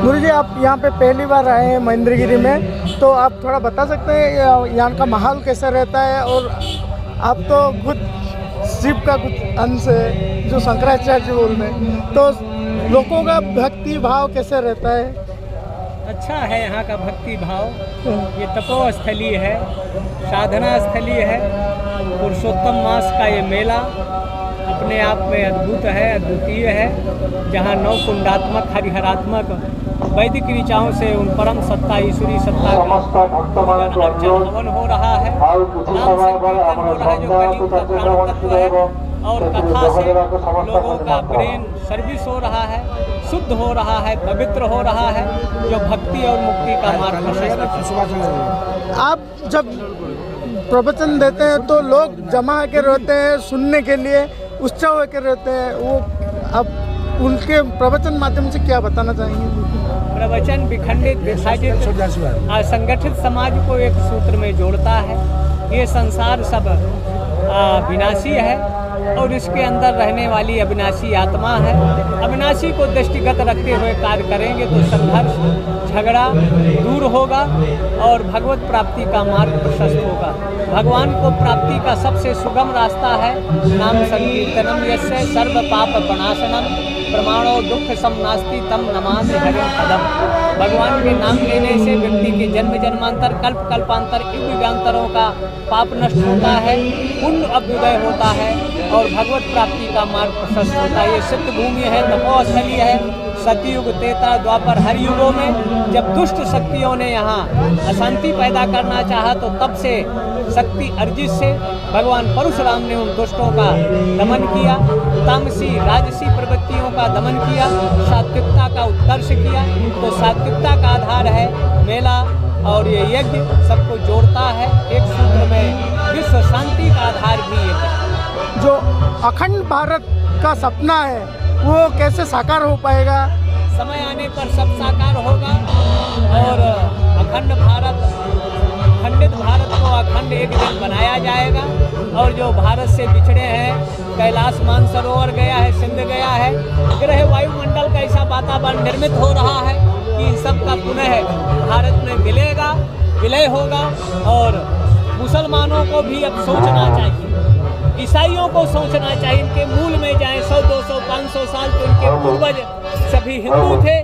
गुरु जी, आप यहाँ पे पहली बार आए हैं महेंद्रगिरी में, तो आप थोड़ा बता सकते हैं यहाँ का माहौल कैसा रहता है? और आप तो खुद शिव का कुछ अंश है जो शंकराचार्य जी बोल रहे हैं, तो लोगों का भक्ति भाव कैसे रहता है? अच्छा है यहाँ का भक्ति भाव। ये तपोस्थली है, साधना स्थली है। पुरुषोत्तम मास का ये मेला अपने आप में अद्भुत है, अद्वितीय है। जहाँ नौ कुंडात्मक हरिहरात्मक वैदिक ऋचाओं से उन परम सत्ता ईश्वरी सत्ता का अर्चन हवन हो रहा है, नाम संकीर्तन हो रहा है जो कलयुग का प्राण तत्व है, और कथा से लोगों का ब्रेन सर्विस हो रहा है, शुद्ध हो रहा है, पवित्र हो रहा है, जो भक्ति और मुक्ति का मार्ग प्रशस्त है। आप जब प्रवचन देते हैं तो लोग जमा के रहते हैं सुनने के लिए, उत्साह होकर रहते हैं, वो आप उनके प्रवचन माध्यम से क्या बताना चाहेंगे? प्रवचन विखंडित विभाजित असंगठित समाज को एक सूत्र में जोड़ता है। ये संसार सब विनाशी है और इसके अंदर रहने वाली अविनाशी आत्मा है। अविनाशी को दृष्टिगत रखते हुए कार्य करेंगे तो संघर्ष झगड़ा दूर होगा और भगवत प्राप्ति का मार्ग प्रशस्त होगा। भगवान को प्राप्ति का सबसे सुगम रास्ता है नाम संकीर्तनम यस्य सर्व पाप प्रणाशनम प्रमाणो दुख समनास्ति तम नमामि हरिं पदम। भगवान के नाम लेने से व्यक्ति के जन्म जन्मांतर कल्प कल्पांतर युग युगांतरों का पाप नष्ट होता है, पुण्य अभ्युदय होता है और भगवत प्राप्ति का मार्ग प्रशस्त होता है। ये सिद्ध भूमि है, तपोस्थली है। सतयुग त्रेता द्वापर हर युगों में जब दुष्ट शक्तियों ने यहाँ अशांति पैदा करना चाहा तो तब से शक्ति अर्जित से भगवान परशुराम ने उन दुष्टों का दमन किया, तामसी राजसी प्रवृत्तियों का दमन किया, सात्विकता का उत्कर्ष किया। तो सात्विकता का आधार है मेला और ये यज्ञ सबको जोड़ता है एक सूत्र में। विश्व शांति का आधार भी ये है। जो अखंड भारत का सपना है वो कैसे साकार हो पाएगा? समय आने पर सब साकार होगा और अखंड भारत, खंडित भारत को अखंड एक दिन बनाया जाएगा। और जो भारत से बिछड़े हैं, कैलाश मानसरोवर गया है, सिंध गया है, ग्रह वायुमंडल का ऐसा वातावरण निर्मित हो रहा है कि इन सब का पुनः भारत में मिलेगा, विलय होगा। और मुसलमानों को भी अब सोचना चाहिए, ईसाइयों को सोचना चाहिए, इनके मूल में जाएं। 100, 200, 500 साल तो इनके पूर्वज सभी हिंदू थे,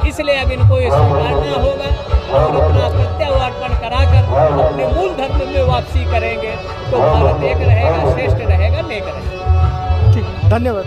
इसलिए अब इनको ये स्वीकारना होगा और अपना प्रत्यावर्तन कराकर अपने मूल धर्म में वापसी करेंगे तो भारत एक रहेगा, श्रेष्ठ रहेगा, नेक रहेगा। ठीक, धन्यवाद।